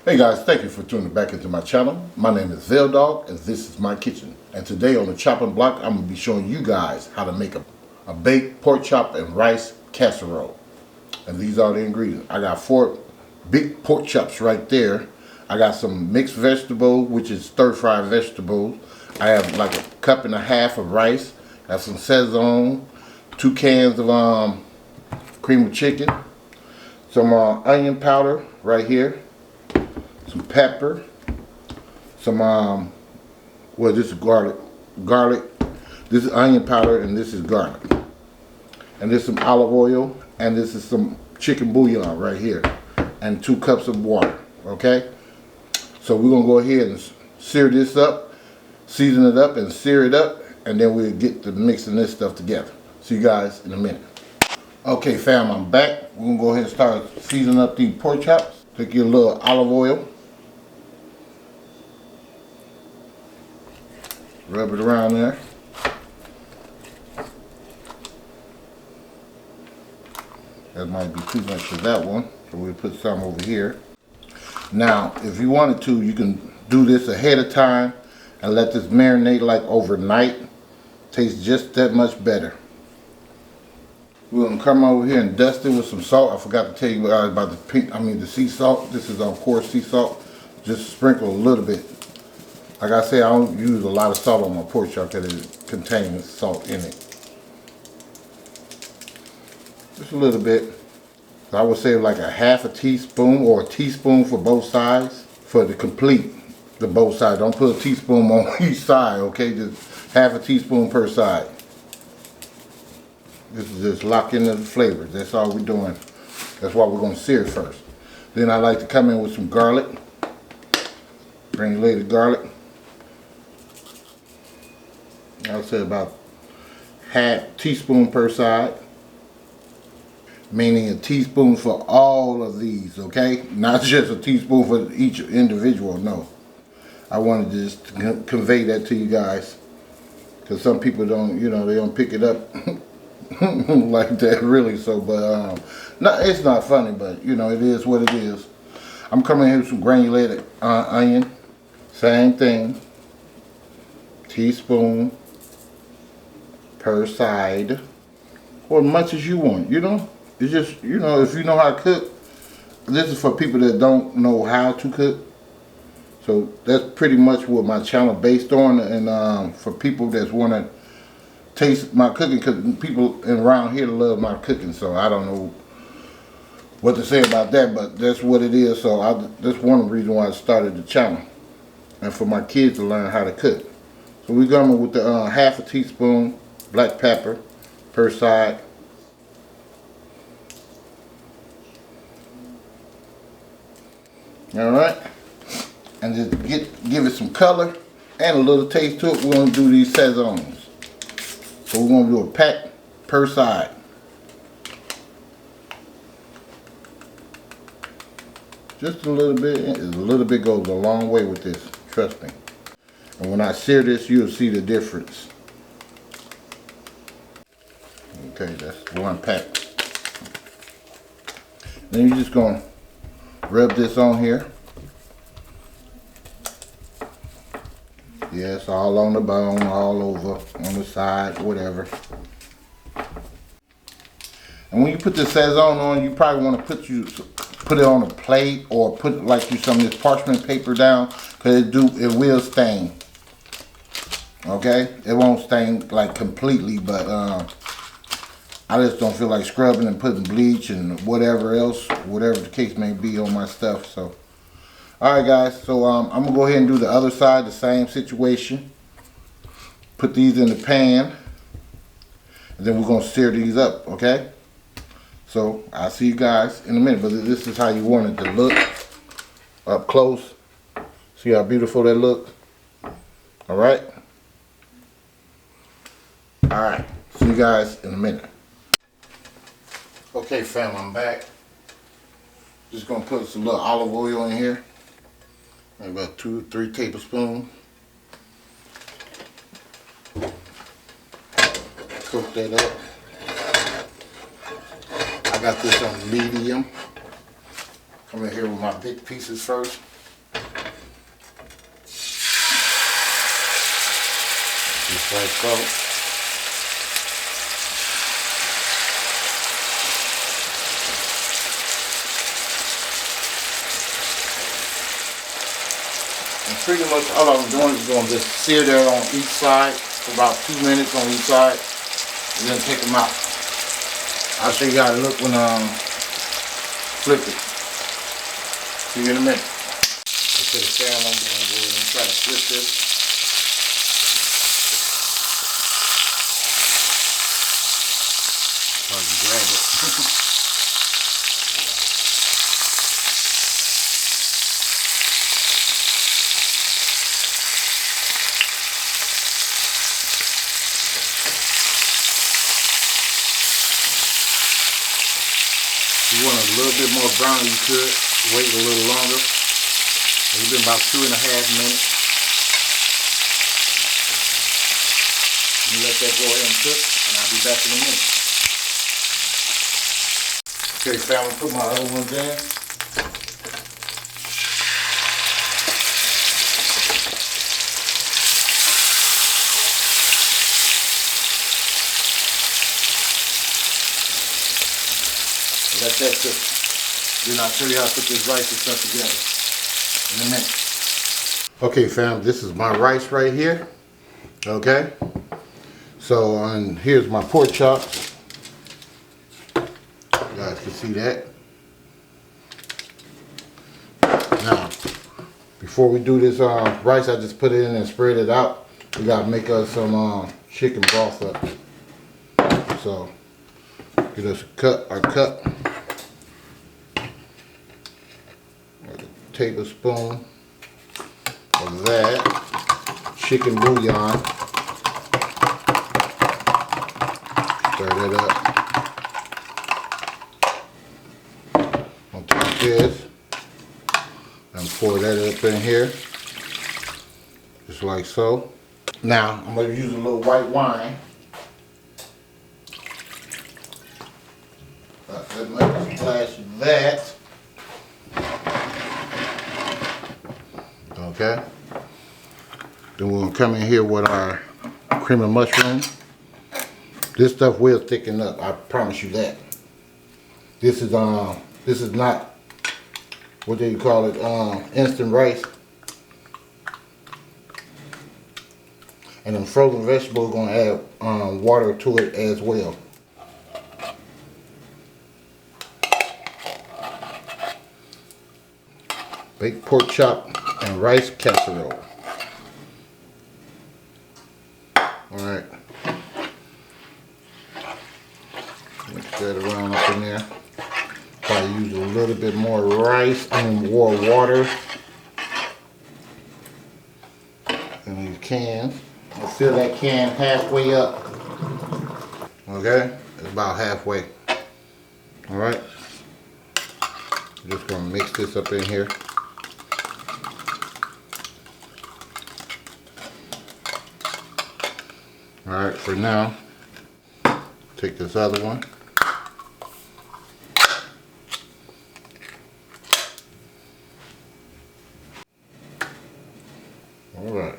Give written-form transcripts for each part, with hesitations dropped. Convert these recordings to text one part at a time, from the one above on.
Hey guys, thank you for tuning back into my channel. My name is VELDOGG and this is my kitchen. And today on the chopping block, I'm going to be showing you guys how to make a baked pork chop and rice casserole. And these are the ingredients. I got 4 big pork chops right there. I got some mixed vegetable, which is stir-fried vegetables. I have like 1.5 cups of rice. I have some Szechuan, 2 cans of cream of chicken, some onion powder right here, some pepper, some well, this is garlic, this is onion powder, and this is garlic, and this is some olive oil, and this is some chicken bouillon right here, and 2 cups of water. Okay, so we're gonna go ahead and sear this up, season it up, and sear it up, and then we'll get to mixing this stuff together. See you guys in a minute. Okay, fam, I'm back. We're gonna go ahead and start seasoning up these pork chops. Take your little olive oil. Rub it around there. That might be too much for that one, so we'll put some over here. Now, if you wanted to, you can do this ahead of time and let this marinate like overnight. Tastes just that much better. We're gonna come over here and dust it with some salt. I forgot to tell you about the sea salt. This is of course sea salt. Just sprinkle a little bit. Like I say, I don't use a lot of salt on my pork chop because it contains salt in it. Just a little bit. So I would say like 1/2 teaspoon or a teaspoon for both sides for the complete the both sides. Don't put a teaspoon on each side, okay? Just 1/2 teaspoon per side. This is just lock in the flavors. That's all we're doing. That's why we're going to sear it first. Then I like to come in with some garlic. Granulated garlic. I would say about 1/2 teaspoon per side. Meaning a teaspoon for all of these, okay? Not just a teaspoon for each individual, no. I wanted to just convey that to you guys. Because some people don't, you know, they don't pick it up like that really. So, but no, it's not funny, but you know, it is what it is. I'm coming here with some granulated onion. Same thing. Teaspoon per side, or as much as you want, you know. It's just, you know, if you know how to cook. This is for people that don't know how to cook. So that's pretty much what my channel based on, and for people that want to taste my cooking, because people around here love my cooking, so I don't know what to say about that, but that's what it is. So that's one of the reasons why I started the channel, and for my kids to learn how to cook. So we're going with the 1/2 teaspoon black pepper per side. All right, and just give it some color and a little taste to it. We're going to do these Szechuans. So we're going to do a pack per side. Just a little bit. A little bit goes a long way with this. Trust me. And when I sear this, you'll see the difference. Okay, that's 1 pack. Then you're just going to rub this on here. Yes, all on the bone, all over, on the side, whatever. And when you put the Szechuan on, you probably want to put it on a plate, or put like some of this parchment paper down, because it will stain. Okay, it won't stain like completely, but I just don't feel like scrubbing and putting bleach and whatever else, whatever the case may be on my stuff. So, all right, guys. So I'm gonna go ahead and do the other side, the same situation. Put these in the pan, and then we're gonna sear these up. Okay. So I'll see you guys in a minute. But this is how you want it to look up close. See how beautiful that looks. All right. All right. See you guys in a minute. Okay, fam, I'm back. Just gonna put some little olive oil in here. About 2-3 tablespoons. Cook that up. I got this on medium. Come in here with my big pieces first. Just like so. And pretty much all I'm doing is going to just sear that on each side for about 2 minutes on each side, and then take them out. I'll show you how to look when flip it. See you in a minute. Okay, Sam, I'm going to go ahead and try to flip this. Hard to grab it. If you want a little bit more brown, you could wait a little longer. It's been about 2.5 minutes. You let that go ahead and cook, and I'll be back in a minute. Okay, so I'm gonna put my other ones in. Let that cook. Then I'll show you how to put this rice and stuff together in a minute. Okay, fam, this is my rice right here. Okay. So, and here's my pork chops. You guys can see that. Now, before we do this rice, I just put it in and spread it out. We gotta make us some chicken broth up. So, get us our cup. Tablespoon of that chicken bouillon. Stir that up. I'll take this and pour that up in here, just like so. Now I'm going to use a little white wine. Let me splash that. Okay. Then we're gonna come in here with our cream of mushroom. This stuff will thicken up, I promise you that. This is not, what do you call it, instant rice. And then frozen vegetables gonna add water to it as well. Baked pork chop and rice casserole. Alright. Mix that around up in there. Probably use a little bit more rice and more water in these cans. I'll fill that can halfway up. Okay? It's about halfway. Alright. Just gonna mix this up in here. Alright, for now, take this other one. Alright.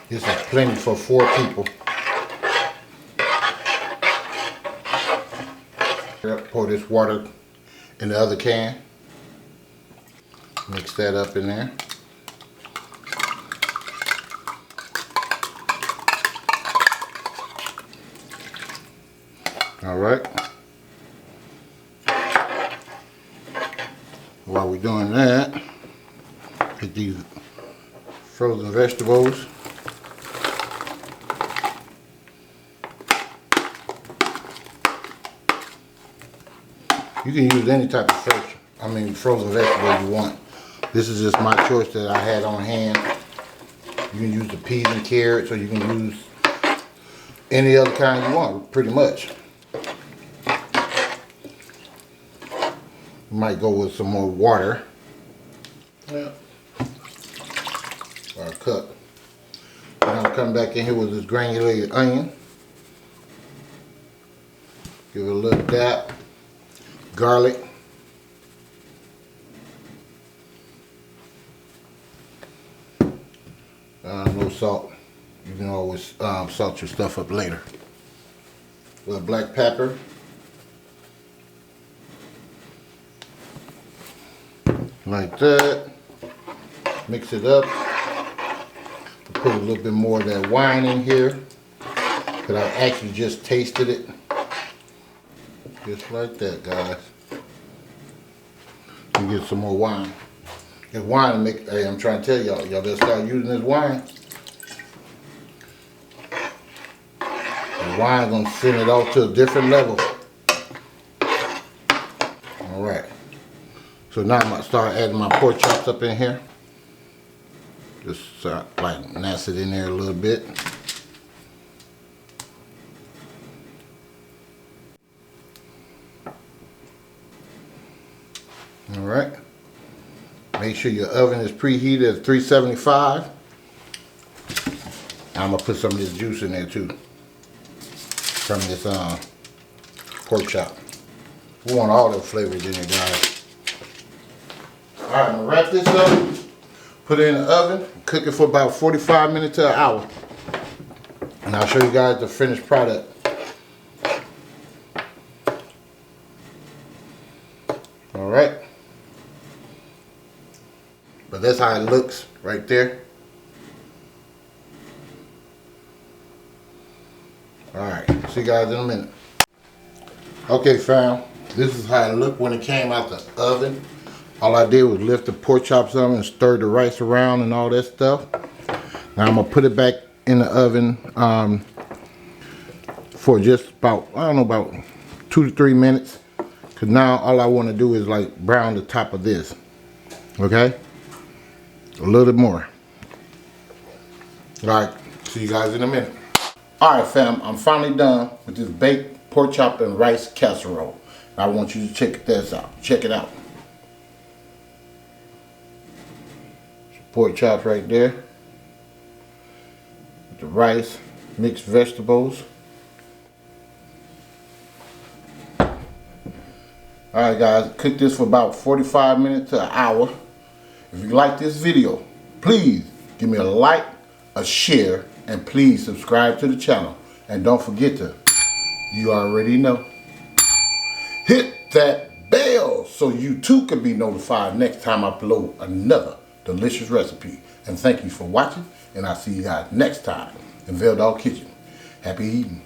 This is plenty for 4 people. Pour this water in the other can. Mix that up in there. All right. While we're doing that, get these frozen vegetables. You can use any type of frozen vegetable you want. This is just my choice that I had on hand. You can use the peas and carrots, or you can use any other kind you want, pretty much. Might go with some more water. Yeah. Or a cup. And I'm coming back in here with this granulated onion. Give it a little dab. Garlic. No salt. You can always salt your stuff up later. A little black pepper. Like that. Mix it up. Put a little bit more of that wine in here. Because I actually just tasted it. Just like that, guys. And get some more wine. This wine make, hey, I'm trying to tell y'all, y'all better start using this wine. The wine gonna send it off to a different level. Alright. So now I'm gonna start adding my pork chops up in here. Just like mass it in there a little bit. Alright. Make sure your oven is preheated at 375. I'm going to put some of this juice in there too. From this pork chop. We want all the flavors in there, guys. Alright, I'm going to wrap this up. Put it in the oven. Cook it for about 45 minutes to an hour. And I'll show you guys the finished product. Alright. But that's how it looks right there. Alright, see you guys in a minute. Okay, fam, this is how it looked when it came out the oven. All I did was lift the pork chops up and stir the rice around and all that stuff. Now I'm going to put it back in the oven for just about, I don't know, about 2 to 3 minutes. Because now all I want to do is like brown the top of this. Okay? A little bit more. Alright, see you guys in a minute. Alright fam, I'm finally done with this baked pork chop and rice casserole. I want you to check this out. Check it out. Pork chops right there. With the rice, mixed vegetables. Alright guys, cook this for about 45 minutes to an hour. If you like this video, please give me a like, a share, and please subscribe to the channel. And don't forget to, you already know, hit that bell so you too can be notified next time I upload another delicious recipe. And thank you for watching, and I'll see you guys next time in VELDOGGS Kitchen. Happy eating.